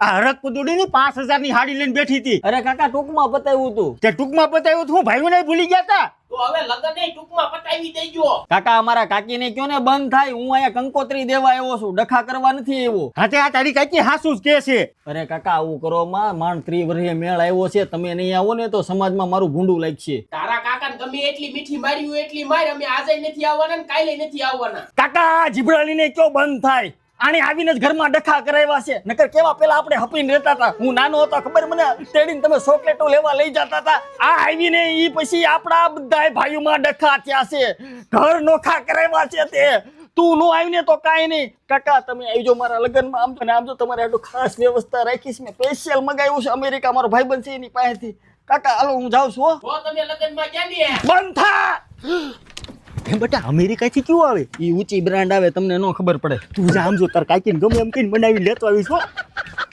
આ હરક પુદુડી ની 5000 ની હાડી લઈને બેઠી હતી. અરે કાકા ટૂંકમાં બતાવ્યું તું. તે ટૂંકમાં બતાવ્યું હું ભાઈઓ ને ભૂલી ગયા તા. તો હવે લગન એ ટૂંકમાં પતાવી દેજો. કાકા અમારા કાકીને કયો ને બંધ થાય, હું અહીંયા કંકોત્રી દેવા આવ્યો છું, ડખા કરવા નથી આવ્યો. હાથે આ તારી કાકી હાસુ જ કે છે. અરે કાકા આવું કરો માંડ 30 વર્ષે મેળ આવ્યો છે, તમે નહીં આવો ને તો સમાજમાં મારું ભૂંડું લાગશે. તારા કાકાને ગમે એટલી મીઠી મારી હોય એટલી માર, અમે આજે નથી આવવાના ને કાલે નથી આવવાના. કાકા જીભડાલીને કયો બંધ થાય. આને આવીને જ ઘરમાં ડખા કરાવ્યા છે. નકર કેવા પેલા આપણે હપીને રહેતા હતા. હું નાનો હતો ખબર મને તેડીને તમે ચોકલેટો લેવા લઈ જતા હતા. આ આવીને ઈ પછી આપણા બધાય ભાઈઓમાં ડખા થયા છે, ઘર નોખા કરાવ્યા છે. તે તું નો આવીને તો કાંઈ નહીં. કાકા તમે આવજો મારા લગ્નમાં. આમ તો ને આમ તો તમારે આટલું ખાસ વ્યવસ્થા રાખીશ. મેં સ્પેશિયલ મંગાવ્યું છે અમેરિકા, મારો ભાઈબંધ છે એની પાસેથી. કાકા હાલો હું જાઉં છું હો. તો તમે લગનમાં ક્યાં દે? બંધ થા. એ બેટા અમેરિકા થી ક્યું આવે? ઈ ઊંચી બ્રાન્ડ આવે, તમને નો ખબર પડે. તું જા આમ જો તાર કાકીને ગમે એમ કઈને બનાવી લેતો આવીશ હો.